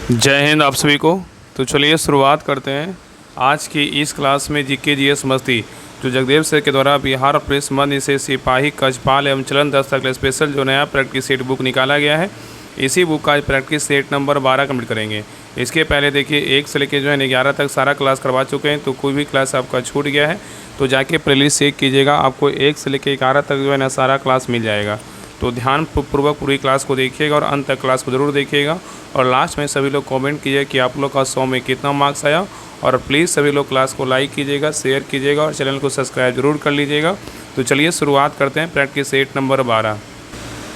जय हिंद आप सभी को। तो चलिए शुरुआत करते हैं आज की इस क्लास में जीके जीएस मस्ती, जो जगदेव सर के द्वारा बिहार पुलिस मध्य से सिपाही कक्षपाल एवं चलन दस्ता के स्पेशल जो नया प्रैक्टिस सेट बुक निकाला गया है, इसी बुक का प्रैक्टिस सेट नंबर 12 कंप्लीट करेंगे। इसके पहले देखिए 1 से लेकर जो है 11 तक सारा क्लास करवा चुके हैं, तो कोई भी क्लास आपका छूट गया है तो जाके प्लेलिस्ट चेक कीजिएगा, आपको 1 से लेकर 11 तक जो है ना सारा क्लास मिल जाएगा। तो ध्यान पूर्वक पूरी क्लास को देखिएगा और अंत तक क्लास को ज़रूर देखिएगा। और लास्ट में सभी लोग कमेंट कीजिए कि आप लोग का 100 में कितना मार्क्स आया। और प्लीज़ सभी लोग क्लास को लाइक कीजिएगा, शेयर कीजिएगा और चैनल को सब्सक्राइब जरूर कर लीजिएगा। तो चलिए शुरुआत करते हैं प्रैक्टिस सेट नंबर 12।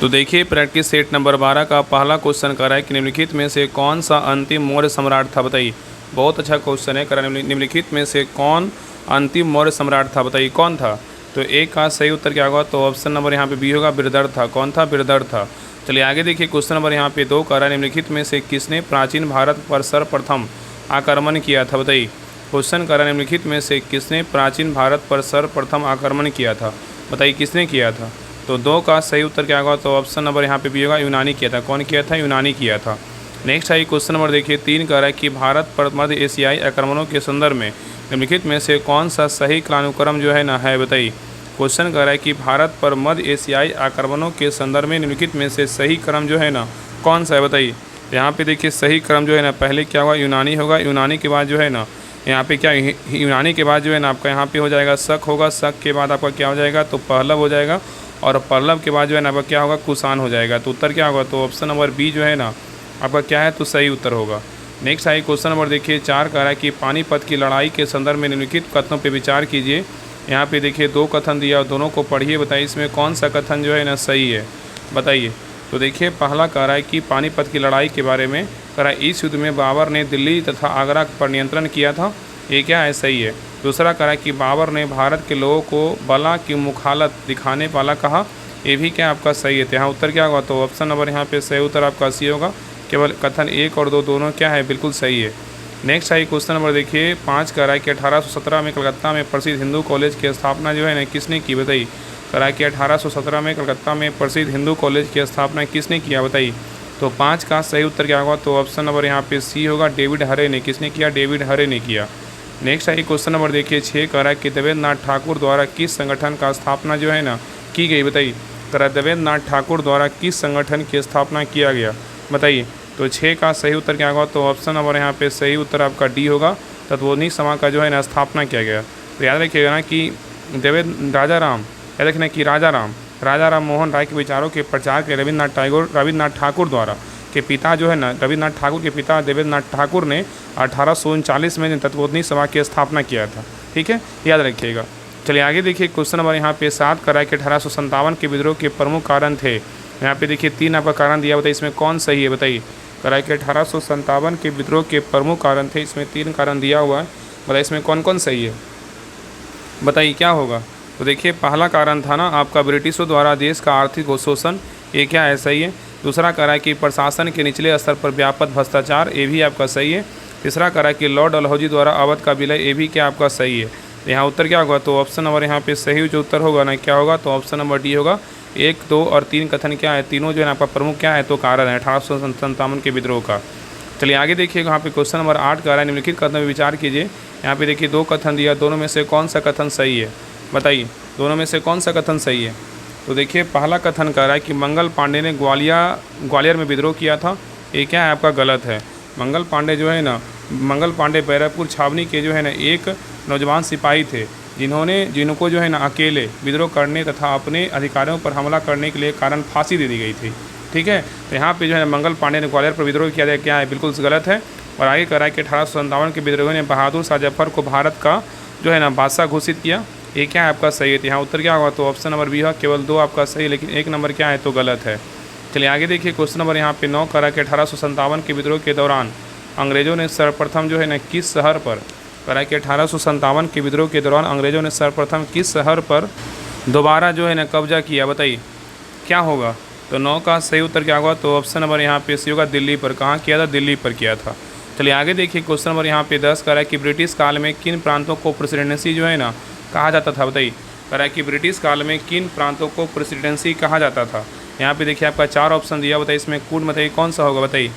तो देखिए प्रैक्टिस सेट नंबर 12 का पहला क्वेश्चन कर रहा है कि निम्नलिखित में से कौन सा अंतिम मौर्य सम्राट था, बताइए। बहुत अच्छा क्वेश्चन है। कर निम्नलिखित में से कौन अंतिम मौर्य सम्राट था, बताइए कौन था। तो एक का सही उत्तर क्या होगा, तो ऑप्शन नंबर यहाँ पे बी होगा, बिरदर था। कौन था, बिरदर था। चलिए आगे देखिए क्वेश्चन नंबर यहाँ पे 2 का निम्नलिखित में से किसने प्राचीन भारत पर सर्वप्रथम आक्रमण किया था, बताइए। क्वेश्चन का निम्नलिखित में से किसने प्राचीन भारत पर सर्वप्रथम आक्रमण किया था, बताइए किसने किया था। तो 2 का सही उत्तर क्या होगा, तो ऑप्शन नंबर यहाँ पे बी होगा, यूनानी किया था। कौन किया था, यूनानी किया था। नेक्स्ट है क्वेश्चन नंबर देखिए 3 का है कि भारत पर मध्य एशियाई आक्रमणों के संदर्भ में निम्नलिखित में से कौन सा सही कालानुक्रम जो है ना है, बताइए। क्वेश्चन कर रहा है कि भारत पर मध्य एशियाई आक्रमणों के संदर्भ में निम्नलिखित में से सही क्रम जो है ना कौन सा है, बताइए। यहाँ पे देखिए सही क्रम जो है ना पहले क्या होगा, यूनानी होगा। यूनानी के बाद जो है ना यहाँ पे क्या, यूनानी के बाद जो है ना आपका यहाँ पे हो जाएगा शक होगा। शक के बाद आपका क्या हो जाएगा, तो पहलव हो जाएगा। और पहलव के बाद जो है ना आपका क्या होगा, कुषाण हो जाएगा। तो उत्तर क्या होगा, तो ऑप्शन नंबर बी जो है ना आपका क्या है, तो सही उत्तर होगा। नेक्स्ट आई क्वेश्चन नंबर देखिए 4 का है कि पानीपत की लड़ाई के संदर्भ में निम्नलिखित कथनों पर विचार कीजिए। यहाँ पे देखिए 2 कथन दिया और दोनों को पढ़िए, बताइए इसमें कौन सा कथन जो है ना सही है, बताइए। तो देखिए पहला कह रहा है कि पानीपत की लड़ाई के बारे में कह रहा है इस युद्ध में बाबर ने दिल्ली तथा आगरा पर नियंत्रण किया था, ये क्या है, सही है। दूसरा कह रहा है कि बाबर ने भारत के लोगों को बला की मुखालत दिखाने वाला कहा, ये भी क्या आपका सही है। तो यहाँ उत्तर क्या होगा, तो ऑप्शन नंबर यहाँ पे सही उत्तर आपका सी होगा। केवल कथन 1 और 2 दोनों क्या है, बिल्कुल सही है। नेक्स्ट आई क्वेश्चन नंबर देखिए 5 का है कि 1817 में कलकत्ता में प्रसिद्ध हिंदू कॉलेज की स्थापना जो है ना किसने की, बताइए। कह रहा है कि 1817 में कलकत्ता में प्रसिद्ध हिंदू कॉलेज की स्थापना किसने किया, बताइए। तो 5 का सही उत्तर क्या होगा, तो ऑप्शन नंबर यहाँ पे सी होगा, डेविड हरे ने। किसने किया, डेविड हरे ने किया। नेक्स्ट आई क्वेश्चन नंबर देखिए 6 का है कि देवेंद्र नाथ ठाकुर द्वारा किस संगठन का स्थापना जो है ना की गई, बताइए। कह रहा है देवेंद्र नाथ ठाकुर द्वारा किस संगठन की स्थापना किया गया, बताइए। तो 6 का सही उत्तर क्या होगा, तो ऑप्शन नंबर यहाँ पे सही उत्तर आपका डी होगा, तत्वोदनी समाज का जो है ना स्थापना किया गया। तो याद रखिएगा ना कि राजा राम मोहन राय के विचारों के प्रचार के रविन्द्रनाथ ठाकुर द्वारा के पिता जो है ना, रविन्द्रनाथ ठाकुर के पिता देवेंद्रनाथ ठाकुर ने 1839 में तत्वोदनी समाज की स्थापना किया था, ठीक है, याद रखिएगा। चलिए आगे देखिए क्वेश्चन नंबर यहाँ पे 7 का है कि 1857 के विद्रोह के प्रमुख कारण थे। यहाँ पे देखिए 3 आपका कारण दिया, बताइए इसमें कौन सही है, बताइए। करा कि 1857 के विद्रोह के प्रमुख कारण थे, इसमें 3 कारण दिया हुआ है, बताइए इसमें कौन कौन सही है, बताइए क्या होगा। तो देखिए पहला कारण था ना आपका ब्रिटिशों द्वारा देश का आर्थिक शोषण, ये क्या है, सही है। दूसरा करा कि प्रशासन के निचले स्तर पर व्यापक भ्रष्टाचार, ये भी आपका सही है। तीसरा करा कि लॉर्ड डलहौजी द्वारा अवध का विलय, ये भी क्या आपका सही है। यहाँ उत्तर क्या होगा, तो ऑप्शन नंबर यहाँ पे सही जो उत्तर होगा ना क्या होगा, तो ऑप्शन नंबर डी होगा। 1, 2 और 3 कथन क्या है, तीनों जो है ना आपका प्रमुख क्या है, तो कारण है 1857 के विद्रोह का। चलिए आगे देखिएगा यहाँ पे क्वेश्चन नंबर 8 का है निम्नलिखित कथन में विचार कीजिए। यहाँ पे देखिए 2 कथन दिया, दोनों में से कौन सा कथन सही है, बताइए। दोनों में से कौन सा कथन सही है। तो देखिए पहला कथन कह रहा है कि मंगल पांडे ने ग्वालियर में विद्रोह किया था, ये क्या है आपका गलत है। मंगल पांडे बैरकपुर छावनी के जो है ना एक नौजवान सिपाही थे, जिनको जो है ना अकेले विद्रोह करने तथा अपने अधिकारियों पर हमला करने के लिए कारण फांसी दे दी गई थी, ठीक है। तो यहाँ पे जो है मंगल पांडे ने ग्वालियर पर विद्रोह किया, क्या है, बिल्कुल गलत है। और आगे कह रहा है कि 1857 के विद्रोह ने बहादुर शाह जफर को भारत का जो है ना बादशाह घोषित किया, ये क्या है आपका सही है। यहाँ उत्तर क्या होगा, तो ऑप्शन नंबर बी है। केवल 2 आपका सही है, लेकिन 1 नंबर क्या है, तो गलत है। चलिए आगे देखिए क्वेश्चन नंबर यहाँ पे 9 कह रहा है कि 1857 के विद्रोह के दौरान अंग्रेजों ने सर्वप्रथम जो है ना किस शहर पर, कह रहा है कि 1857 के विद्रोह के दौरान अंग्रेजों ने सर्वप्रथम किस शहर पर दोबारा जो है ना कब्जा किया, बताइए क्या होगा। तो 9 का सही उत्तर क्या होगा, तो ऑप्शन नंबर यहाँ पे सी होगा, दिल्ली पर। कहाँ किया था, दिल्ली पर किया था। चलिए आगे देखिए क्वेश्चन नंबर यहाँ पे 10 कह रहा है कि ब्रिटिश काल में किन प्रांतों को प्रेसिडेंसी जो है ना कहा जाता था, बताइए। कह रहा है कि ब्रिटिश काल में किन प्रांतों को प्रेसिडेंसी कहा जाता था। यहाँ पे देखिए आपका 4 ऑप्शन दिया, बताइए इसमें कूट बताइए कौन सा होगा, बताइए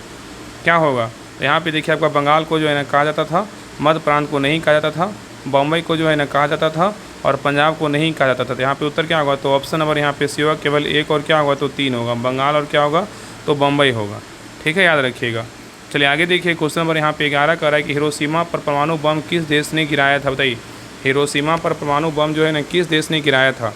क्या होगा। तो यहाँ पे देखिए आपका बंगाल को जो है ना कहा जाता था, मध्य प्रांत को नहीं कहा जाता था, बम्बई को जो है ना कहा जाता था और पंजाब को नहीं कहा जाता था। तो यहाँ पे उत्तर क्या होगा, तो ऑप्शन नंबर यहाँ पे सी होगा, केवल एक और क्या होगा, तो 3 होगा, बंगाल और क्या होगा, तो बम्बई होगा। ठीक है, याद रखिएगा। चलिए आगे देखिए, क्वेश्चन नंबर यहाँ पे 11 कह रहा है कि हिरोशिमा पर परमाणु बम किस देश ने गिराया था, बताइए। हिरोशिमा पर परमाणु बम जो है ना किस देश ने गिराया था।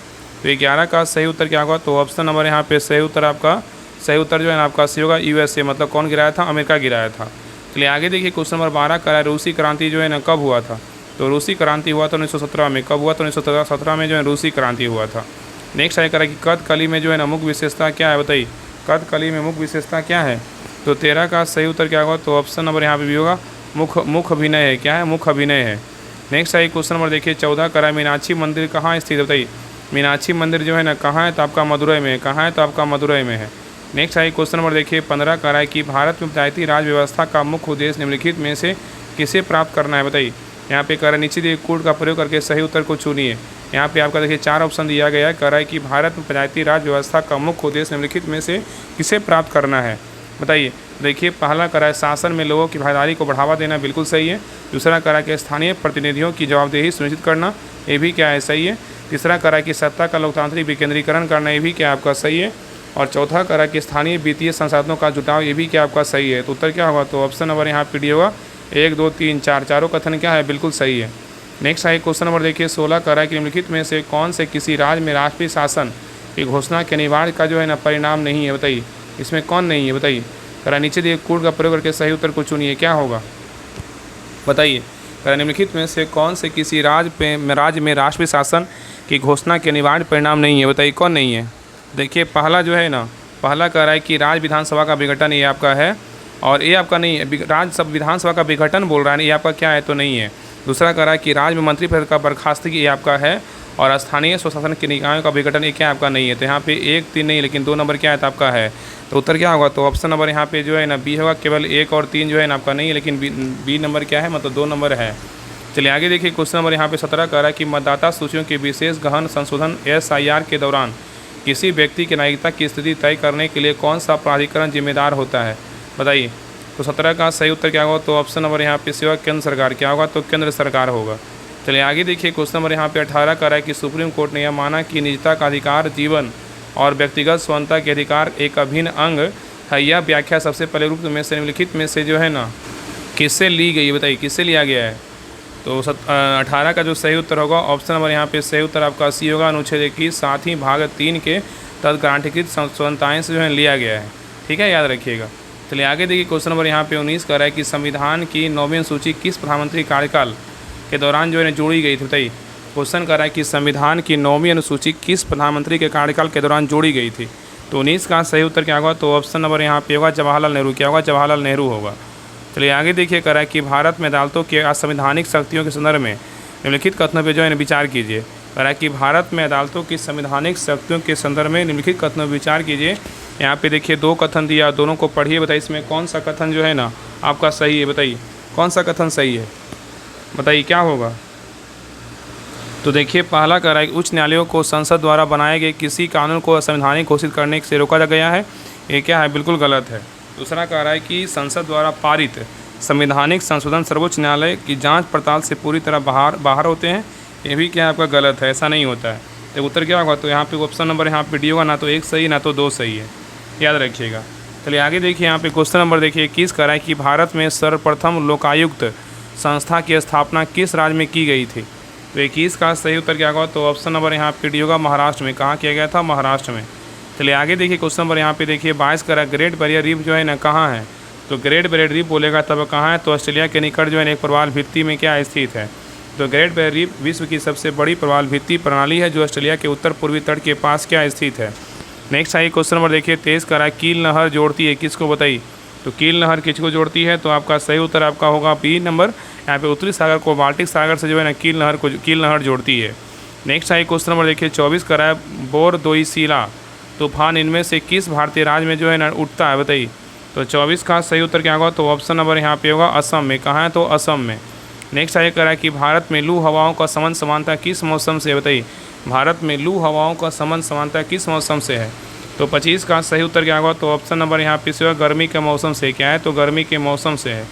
तो 11 का सही उत्तर क्या होगा, तो ऑप्शन नंबर यहाँ पे सही उत्तर आपका, सही उत्तर जो है ना आपका सी होगा, USA। मतलब कौन गिराया था, अमेरिका गिराया था। चलिए आगे देखिए, क्वेश्चन नंबर 12 कह रहा है रूसी क्रांति जो है ना कब हुआ था। तो रूसी क्रांति हुआ था 1917 में। कब हुआ, तो 1917 में जो है रूसी क्रांति हुआ था। नेक्स्ट है कह रहा है कि कथकली में जो है ना मुख्य विशेषता क्या है, बताइए। कथकली में मुख्य विशेषता क्या है। तो 13 का सही उत्तर क्या होगा, तो ऑप्शन नंबर यहाँ पे भी होगा, मुख्य अभिनय है। क्या है, मुख्य अभिनय है। नेक्स्ट है क्वेश्चन नंबर देखिए 14 कह रहा है मीनाक्षी मंदिर कहाँ स्थित है, बताइए। मीनाक्षी मंदिर जो है ना कहाँ है, तो आपका मदुरई में है। कहाँ है, तो आपका मदुरई में है। नेक्स्ट है क्वेश्चन नंबर देखिए 15 कह रहा है कि भारत में पंचायती राज व्यवस्था का मुख्य उद्देश्य निम्नलिखित में से किसे प्राप्त करना है, बताइए। यहाँ पे कह रहा है नीचे दिए कोड का प्रयोग करके सही उत्तर को चुनिए। यहाँ पे आपका देखिए 4 ऑप्शन दिया गया है। कह रहा है कि भारत में पंचायती राज व्यवस्था का मुख्य उद्देश्य निम्नलिखित में से किसे प्राप्त करना है, बताइए। देखिए पहला कह रहा है शासन में लोगों की भागीदारी को बढ़ावा देना, बिल्कुल सही है। दूसरा कह रहा है कि स्थानीय प्रतिनिधियों की जवाबदेही सुनिश्चित करना, ये भी क्या है, सही है। तीसरा कह रहा है कि सत्ता का लोकतांत्रिक विकेंद्रीकरण करना, ये भी क्या आपका सही है। और चौथा कह रहा है कि स्थानीय वित्तीय संसाधनों का जुटाव, ये भी क्या आपका सही है। तो उत्तर क्या होगा, तो ऑप्शन नंबर यहाँ पे डी होगा। 1 2 3 4 चारों कथन क्या है, बिल्कुल सही है। नेक्स्ट है क्वेश्चन नंबर देखिए 16 कह रहा है कि निम्नलिखित में से कौन से किसी राज्य में राष्ट्रीय शासन की घोषणा के अनिवार्य का जो है ना परिणाम नहीं है, बताइए। इसमें कौन नहीं है, बताइए। कह रहा नीचे दिए कोड का प्रयोग करके सही उत्तर को चुनिए, क्या होगा, बताइए। कह रहा निम्नलिखित में से कौन से किसी राज्य में राष्ट्रीय शासन की घोषणा के अनिवार्य परिणाम नहीं है, बताइए कौन नहीं है। देखिए पहला जो है ना, पहला कह रहा है कि राज्य विधानसभा का विघटन, ये आपका है और ये आपका नहीं है। राज्य विधानसभा का विघटन बोल रहा है, ये आपका क्या है, तो नहीं है। दूसरा कह रहा है कि राज्य में मंत्रिपरिषद का बर्खास्तगी, ये आपका है। और स्थानीय स्वशासन के निकायों का विघटन, ये क्या आपका नहीं है। तो यहाँ पे 1 3 नहीं, लेकिन 2 नंबर क्या है, तो आपका है। तो उत्तर क्या होगा, तो ऑप्शन नंबर यहाँ पे जो है ना बी होगा, केवल 1 और 3 जो है ना आपका नहीं है, लेकिन बी नंबर क्या है, मतलब 2 नंबर है। चलिए आगे देखिए, क्वेश्चन नंबर यहाँ पे 17 कह रहा है कि मतदाता सूचियों के विशेष गहन संशोधन SIR के दौरान किसी व्यक्ति की नागरिकता की स्थिति तय करने के लिए कौन सा प्राधिकरण जिम्मेदार होता है, बताइए। तो 17 का सही उत्तर क्या होगा, तो ऑप्शन नंबर यहाँ पे सी होगा, केंद्र सरकार। क्या होगा, तो केंद्र सरकार होगा। चलिए आगे देखिए, क्वेश्चन नंबर यहाँ पे 18 कह रहा है कि सुप्रीम कोर्ट ने यह माना कि निजता का अधिकार जीवन और व्यक्तिगत स्वतंत्रता के अधिकार एक अभिन्न अंग है। यह व्याख्या सबसे पहले रूप में से निम्नलिखित में से जो है ना किससे ली गई है, बताइए किससे लिया गया है। तो 18 का जो सही उत्तर होगा, ऑप्शन नंबर यहाँ पे सही उत्तर आपका सी होगा, अनुच्छेद 21 साथ ही भाग 3 के तहत गारंटीकृत स्वतंत्रताएं से जो है लिया गया है। ठीक है, याद रखिएगा। चलिए आगे देखिए, क्वेश्चन नंबर यहाँ पे 19 कह रहा है कि संविधान की 9वीं सूची किस प्रधानमंत्री कार्यकाल के दौरान जो है जोड़ी गई थी, बताइए। क्वेश्चन कर रहा है कि संविधान की 9वीं अनुसूची किस प्रधानमंत्री के कार्यकाल के दौरान जोड़ी गई थी। तो 19 का सही उत्तर क्या होगा, तो ऑप्शन नंबर यहाँ पे होगा, जवाहरलाल नेहरू। क्या होगा, जवाहरलाल नेहरू होगा। चलिए आगे देखिए, कह रहा है कि भारत में अदालतों के असंवैधानिक शक्तियों के संदर्भ में निम्नलिखित कथनों पर जो है विचार कीजिए। कह रहा है कि भारत में अदालतों की संवैधानिक शक्तियों के संदर्भ में निम्नलिखित कथनों पर विचार कीजिए। यहाँ पे देखिए 2 कथन दिया, दोनों को पढ़िए, बताइए इसमें कौन सा कथन जो है ना आपका सही है, बताइए कौन सा कथन सही है, बताइए क्या होगा। तो देखिए पहला कह रहा है कि उच्च न्यायालयों को संसद द्वारा बनाए गए किसी कानून को असंवैधानिक घोषित करने से रोका गया है, ये क्या है, बिल्कुल गलत है। दूसरा कह रहा है कि संसद द्वारा पारित संवैधानिक संशोधन सर्वोच्च न्यायालय की जांच पड़ताल से पूरी तरह बाहर होते हैं, ये भी क्या आपका गलत है, ऐसा नहीं होता है। तो उत्तर क्या होगा, तो यहाँ पे ऑप्शन नंबर यहाँ पे डी होगा, ना तो 1 सही ना तो 2 सही है, याद रखिएगा। चलिए आगे देखिए, यहाँ पे क्वेश्चन नंबर देखिए 21 कह रहा है कि भारत में सर्वप्रथम लोकायुक्त संस्था की स्थापना किस राज्य में की गई थी। तो 21 का सही उत्तर क्या होगा, तो ऑप्शन नंबर यहाँ पे डी होगा, महाराष्ट्र में। कहाँ किया गया था, महाराष्ट्र में। चलिए आगे देखिए, क्वेश्चन नंबर यहाँ पे देखिए 22 कह रहा है ग्रेट बैरियर रीफ जो है ना कहाँ है। तो ग्रेट बैरियर रीफ बोलेगा तब कहाँ है, तो ऑस्ट्रेलिया के निकट जो है एक प्रवाल भित्ति में क्या स्थित है। तो ग्रेट बैरियर रीफ विश्व की सबसे बड़ी प्रवाल भित्ति प्रणाली है जो ऑस्ट्रेलिया के उत्तर पूर्वी तट के पास क्या स्थित है। नेक्स्ट आई क्वेश्चन नंबर देखिए 23 कह रहा है कील नहर जोड़ती है किसको, बताइए। तो कील नहर किसको जोड़ती है, तो आपका सही उत्तर आपका होगा बी नंबर। यहाँ पे उत्तरी सागर को बाल्टिक सागर से जो है ना कील नहर जोड़ती है। नेक्स्ट आई क्वेश्चन नंबर देखिए 24 कह रहा है बोरदोईसीला तूफान इनमें से किस भारतीय राज्य में जो है ना उठता है, बताइए। तो 24 का सही उत्तर क्या होगा, तो ऑप्शन नंबर यहाँ पे होगा असम में। कहाँ है, तो असम में। नेक्स्ट आई कह रहा है कि भारत में लू हवाओं का समानता किस मौसम से है, बताइए। भारत में लू हवाओं का समानता किस मौसम से है। तो 25 का सही उत्तर क्या होगा? तो ऑप्शन नंबर यहाँ पे से होगा गर्मी के मौसम से। क्या है? तो गर्मी के मौसम से है।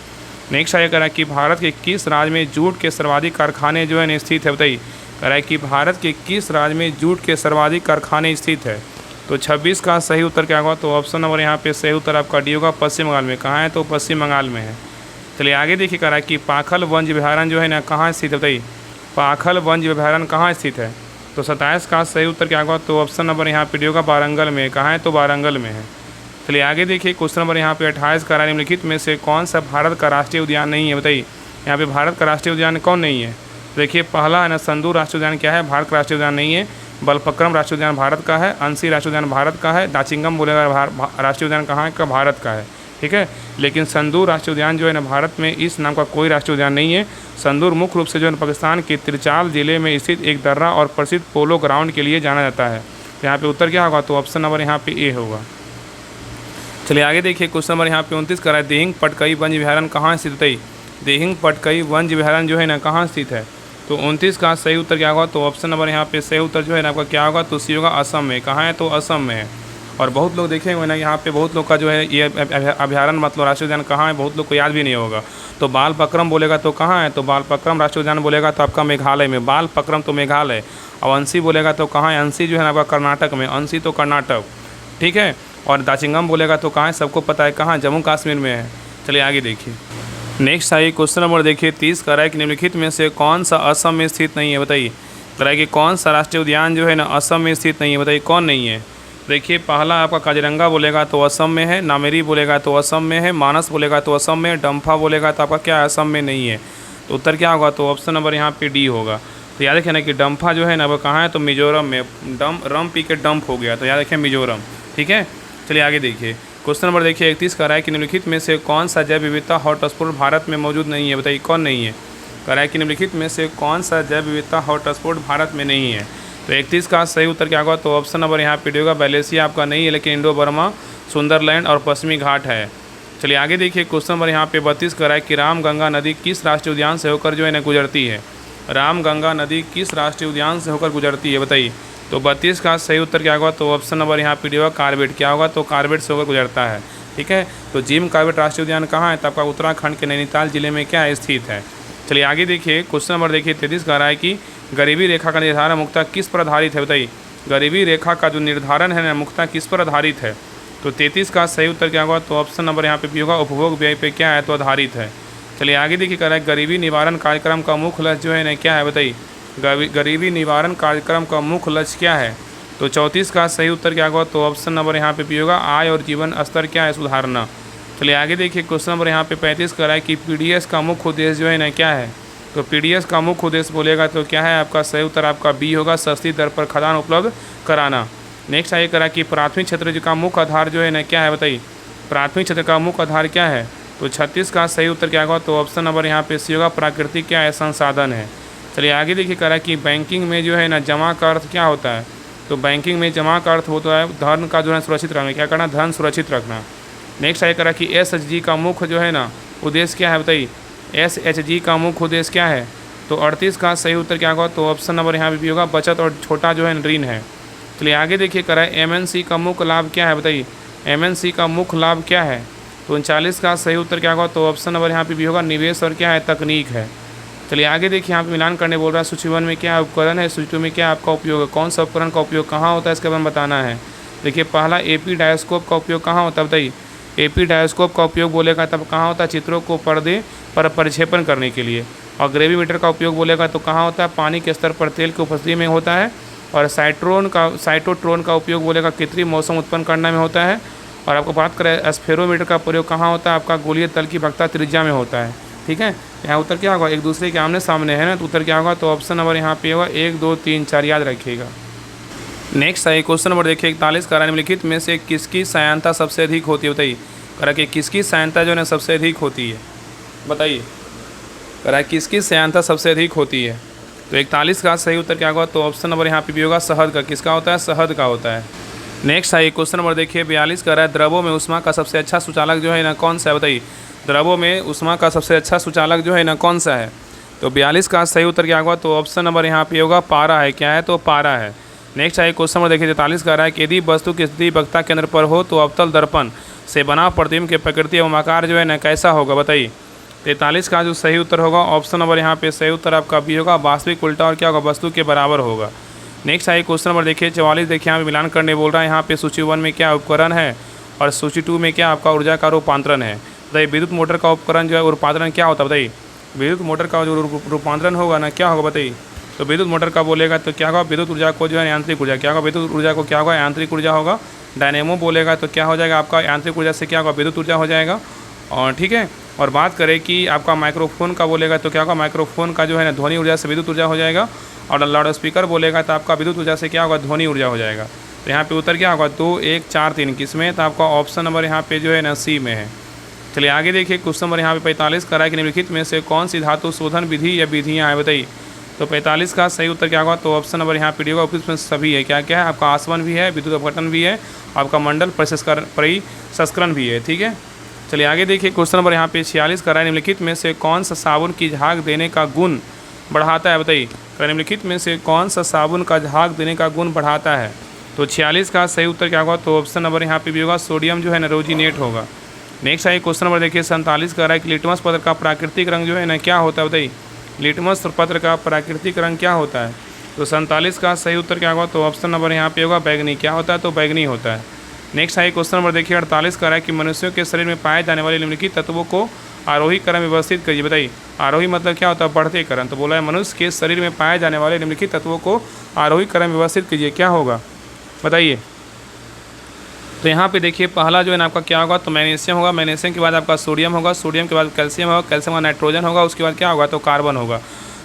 नेक्स्ट आगे करा कि भारत के किस राज्य में जूट के सर्वाधिक कारखाने जो है स्थित है? बताइए। करा कि भारत के किस राज्य में जूट के सर्वाधिक कारखाने स्थित है? तो 26 का सही उत्तर क्या होगा? तो ऑप्शन नंबर यहाँ पे सही उत्तर आपका डी होगा, पश्चिम बंगाल में। कहाँ है? तो पश्चिम बंगाल में है। चलिए आगे देखिए, करा कि पाखल वन्य अभयारण्य जो है ना कहाँ स्थित है? बताइए। पाखल वन्य अभयारण्य कहाँ स्थित है? तो 27 का सही उत्तर क्या होगा? तो ऑप्शन नंबर यहाँ पे डी होगा, वारंगल में। कहाँ है? तो वारंगल में है। चलिए आगे देखिए, क्वेश्चन नंबर यहाँ पे 28 का निम्नलिखित में से कौन सा भारत का राष्ट्रीय उद्यान नहीं है? बताइए। यहाँ पे भारत का राष्ट्रीय उद्यान कौन नहीं है? देखिए पहला है ना, संदूर राष्ट्रीय उद्यान क्या है? भारत का राष्ट्रीय उद्यान नहीं है। बलफक्रम राष्ट्रीय उद्यान भारत का है। अंसी राष्ट्रीय उद्यान भारत का है। दाचिंगम बोलेगा राष्ट्रीय उद्यान कहाँ का? भारत का है। ठीक है, लेकिन संदूर राष्ट्रीय उद्यान जो है ना, भारत में इस नाम का कोई राष्ट्रीय उद्यान नहीं है। संदूर मुख्य रूप से जो है पाकिस्तान के त्रिचाल जिले में स्थित एक दर्रा और प्रसिद्ध पोलो ग्राउंड के लिए जाना जाता है। तो यहाँ पे उत्तर क्या होगा? तो ऑप्शन नंबर यहाँ पे ए होगा। चलिए आगे देखिए, क्वेश्चन नंबर यहाँ पे 29 करा है, दिहिंग पटकई वन्य अभयारण्य कहाँ स्थित है? दिहिंग पटकई वन्य अभयारण्य जो है ना कहाँ स्थित है? तो 29 का सही उत्तर क्या होगा? तो ऑप्शन नंबर यहाँ पे सही उत्तर जो है ना आपका क्या होगा? तो सी होगा, असम में। कहाँ है? तो असम में है। और बहुत लोग देखेंगे ना, यहाँ पे बहुत लोग का जो है ये अभयारण्य मतलब राष्ट्रीय उद्यान कहाँ है, बहुत लोग को याद भी नहीं होगा। तो बालपक्रम बोलेगा तो कहाँ है? तो बालपक्रम राष्ट्रीय उद्यान बोलेगा तो आपका मेघालय में। बालपक्रम तो मेघालय। और अंसी बोलेगा तो कहाँ है? अंसी जो है ना आपका कर्नाटक में। अंसी तो कर्नाटक। ठीक है, और दाचिंगम बोलेगा तो कहाँ है? सबको पता है कहाँ? जम्मू कश्मीर में है। चलिए आगे देखिए, नेक्स्ट आइए क्वेश्चन नंबर देखिए 30 का है कि निम्नलिखित में से कौन सा असम में स्थित नहीं है? बताइए। करा कि कौन सा राष्ट्रीय उद्यान जो है ना असम में स्थित नहीं है? बताइए कौन नहीं है? देखिए पहला आपका काजीरंगा बोलेगा तो असम में है। नामेरी बोलेगा तो असम में है। मानस बोलेगा तो असम में। डम्फा बोलेगा तो आपका क्या असम में नहीं है? तो उत्तर क्या होगा? तो ऑप्शन नंबर यहाँ पे डी होगा। तो याद रखें ना कि डम्फा जो है ना वो कहाँ है? तो मिजोरम में। रम पी के डंप हो गया, तो याद रखें मिजोरम। ठीक है, चलिए आगे देखिए, क्वेश्चन नंबर देखिए 31 का है कि निम्नलिखित में से कौन सा जैव विविधता हॉटस्पॉट भारत में मौजूद नहीं है? बताइए कौन नहीं है? कह रहा है कि निम्नलिखित में से कौन सा जैव विविधता हॉटस्पॉट भारत में नहीं है? तो 31 का सही उत्तर क्या होगा? तो ऑप्शन नंबर यहाँ पे होगा, बैलेशिया आपका नहीं है, लेकिन इंडो बर्मा, सुंदरलैंड और पश्चिमी घाट है। चलिए आगे देखिए, क्वेश्चन नंबर यहाँ पे 32 का है कि रामगंगा नदी किस राष्ट्रीय उद्यान से होकर जो है ना गुजरती है? रामगंगा नदी किस राष्ट्रीय उद्यान से होकर गुजरती है? बताइए। तो 32 का सही उत्तर क्या होगा? तो ऑप्शन नंबर यहाँ पे होगा, कार्बेट। क्या होगा? तो कार्बेट से होकर गुजरता है। ठीक है, तो जिम कार्बेट राष्ट्रीय उद्यान कहाँ है? तो आपका उत्तराखंड के नैनीताल जिले में क्या है? स्थित है। चलिए आगे देखिए, क्वेश्चन नंबर देखिए 33 का है कि गरीबी रेखा का निर्धारण मुख्यतः किस पर आधारित है? बताइए। गरीबी रेखा का जो निर्धारण है ना मुख्यतः किस पर आधारित है? तो 33 का सही उत्तर क्या होगा? तो ऑप्शन नंबर यहाँ पे भी होगा, उपभोग व्यय पे क्या है? तो आधारित है। चलिए आगे देखिए, कह रहा है गरीबी निवारण कार्यक्रम का मुख्य लक्ष्य जो है ना क्या है? बताइए। गरीबी निवारण कार्यक्रम का मुख्य लक्ष्य क्या है? तो 34 का सही उत्तर क्या होगा? तो ऑप्शन नंबर यहाँ पे भी होगा, आय और जीवन स्तर क्या है? सुधारना। चलिए आगे देखिए, क्वेश्चन नंबर यहाँ पे 35 का है कि पीडीएस का मुख्य उद्देश्य जो है ना क्या है? तो पीडीएस का मुख्य उद्देश्य बोलेगा तो क्या है? आपका सही उत्तर आपका बी होगा, सस्ती दर पर खाद्यान्न उपलब्ध कराना। नेक्स्ट आगे करा कि प्राथमिक क्षेत्र का मुख्य आधार जो है ना क्या है? बताइए। प्राथमिक क्षेत्र का मुख्य आधार क्या है? तो 36 का सही उत्तर क्या होगा? तो ऑप्शन नंबर यहाँ पे सी होगा, प्राकृतिक क्या है? संसाधन है। चलिए आगे देखिए, करा कि बैंकिंग में जो है ना जमा का अर्थ क्या होता है? तो बैंकिंग में जमा का अर्थ होता है धन का जो है सुरक्षित रखना। क्या करना? धन सुरक्षित रखना। नेक्स्ट आगे करा कि एसएचजी का मुख्य जो है ना उद्देश्य क्या है? बताइए। एसएचजी का मुख्य उद्देश्य क्या है? तो 38 का सही उत्तर क्या होगा? तो ऑप्शन नंबर यहाँ पे भी होगा, बचत और छोटा जो है ऋण है। चलिए आगे देखिए, करा एमएनसी का मुख्य लाभ क्या है? बताइए। एमएनसी का मुख्य लाभ क्या है? तो 39 का सही उत्तर क्या होगा? तो ऑप्शन नंबर यहाँ पे भी होगा, निवेश और क्या है? तकनीक है। चलिए आगे देखिए, यहाँ पे मिलान करने बोल रहा है, सूची 1 में क्या उपकरण है? सूची 2 में क्या आपका उपयोग है? कौन सा उपकरण का उपयोग कहाँ होता है? इसके बारे में बताना है। देखिए पहला एपी डायोस्कोप का उपयोग कहाँ होता है? बताइए। एपी डायोस्कोप का उपयोग बोलेगा तब कहाँ होता है? चित्रों को पर्दे पर प्रक्षेपण करने के लिए। और ग्रेविमीटर का उपयोग बोलेगा तो कहाँ होता है? पानी के स्तर पर तेल की उपस्थिति में होता है। और साइटोट्रोन का उपयोग बोलेगा कृत्रिम मौसम उत्पन्न करने में होता है। और आपको बात करें स्फेरोमीटर का प्रयोग कहाँ होता है? आपका गोलीय तल की वक्रता त्रिज्या में होता है। ठीक है, यहाँ उत्तर क्या होगा? एक दूसरे के आमने सामने है ना, तो उत्तर क्या होगा? तो ऑप्शन नंबर यहाँ पे होगा 1 2 3 4, याद रखिएगा। नेक्स्ट है क्वेश्चन नंबर देखिए 41 का, निम्नलिखित में से किसकी सहायता सबसे अधिक होती है? बताइए। कह रहा कि किसकी सहायता जो है सबसे अधिक होती है? बताइए। कह रहा है किसकी सहायता सबसे अधिक होती है? तो 41 का सही उत्तर क्या होगा? तो ऑप्शन नंबर यहाँ पे भी होगा, शहद का। किसका होता है? शहद का होता है। नेक्स्ट है क्वेश्चन नंबर देखिए 42 का, रहा है द्रवों में ऊष्मा का सबसे अच्छा सुचालक जो है ना कौन सा है? बताइए। द्रवों में ऊष्मा का सबसे अच्छा सुचालक जो है ना कौन सा है? तो 42 का सही उत्तर क्या होगा? तो ऑप्शन नंबर यहाँ पे होगा, पारा है। क्या है? तो पारा है। नेक्स्ट है क्वेश्चन नंबर देखिए 43 का रहा है कि यदि वस्तु की स्थिति वक्ता केंद्र पर हो तो अवतल दर्पण से बना प्रतिबिंब की प्रकृति एवं आकार जो है ना कैसा होगा बताइए। 43 का जो सही उत्तर होगा ऑप्शन नंबर यहाँ पे सही उत्तर आपका बी होगा, वास्तविक उल्टा और क्या होगा वस्तु के बराबर होगा। नेक्स्ट है क्वेश्चन नंबर देखिए 44 देखिए यहाँ पे मिलान करने बोल रहा है। यहाँ पे सूची 1 में क्या उपकरण है और सूची 2 में क्या आपका ऊर्जा का रूपांतरण है। बताइए विद्युत मोटर का उपकरण जो है रूपांतरण क्या होता है बताइए। विद्युत मोटर का जो रूपांतरण होगा ना क्या होगा बताइए। तो विद्युत मोटर का बोलेगा तो क्या होगा विद्युत ऊर्जा को जो है यांत्रिक ऊर्जा, क्या होगा विद्युत ऊर्जा को क्या होगा यांत्रिक ऊर्जा होगा। डायनेमो बोलेगा तो क्या हो जाएगा आपका यांत्रिक ऊर्जा से क्या होगा विद्युत ऊर्जा हो जाएगा। और ठीक है, और बात करें कि आपका माइक्रोफोन का बोलेगा तो क्या होगा माइक्रोफोन का जो है ना ध्वनि ऊर्जा से विद्युत ऊर्जा हो जाएगा। और लाउड स्पीकर बोलेगा तो आपका विद्युत ऊर्जा से क्या होगा ध्वनि ऊर्जा हो जाएगा। तो यहाँ पे उत्तर क्या होगा 2, 1, 4, 3 किसमें, तो आपका ऑप्शन नंबर यहाँ पे जो है ना सी में है। चलिए आगे देखिए क्वेश्चन नंबर यहाँ पे 45 का है कि निम्नलिखित में से कौन सी धातु शोधन विधि या विधियाँ हैं बताइए। तो 45 का सही उत्तर क्या होगा, तो ऑप्शन नंबर यहाँ पे डी होगा। उसमें सभी है, क्या क्या है आपका आसवन भी है, विद्युत अपघटन भी है, आपका मंडल परिसंस्करण भी है। ठीक है, चलिए आगे देखिए क्वेश्चन नंबर यहाँ पे 46 का है निम्नलिखित में से कौन सा साबुन की झाग देने का गुण बढ़ाता है बताइए। तो निम्नलिखित में से कौन सा साबुन का झाग देने का गुण बढ़ाता है। तो 46 का सही उत्तर क्या होगा, तो ऑप्शन नंबर यहाँ पे भी होगा सोडियम जो है ना रोजिनेट होगा। नेक्स्ट है क्वेश्चन नंबर देखिए 47 का है कि लिटमस पत्र का प्राकृतिक रंग जो है ना क्या होता है बताइए। लिटमस पत्र का प्राकृतिक रंग क्या होता है। तो 47 का सही उत्तर क्या होगा, तो ऑप्शन नंबर यहाँ पे होगा बैगनी। क्या होता है, तो बैगनी होता है। नेक्स्ट है क्वेश्चन नंबर देखिए 48 का है कि मनुष्यों के शरीर में पाए जाने वाले निम्नलिखित तत्वों को आरोही क्रम में व्यवस्थित करिए बताइए। आरोही मतलब क्या होता है, बढ़ते क्रम। तो बोला है मनुष्य के शरीर में पाए जाने वाले निम्नलिखित तत्वों को आरोही क्रम में व्यवस्थित कीजिए, क्या होगा बताइए। तो यहाँ पे देखिए पहला जो है ना आपका क्या होगा, तो मैग्नीशियम होगा, मैग्नीशियम के बाद आपका सोडियम होगा, सोडियम के बाद कैल्शियम होगा, कैल्शियम का नाइट्रोजन होगा, उसके बाद क्या होगा, तो कार्बन होगा।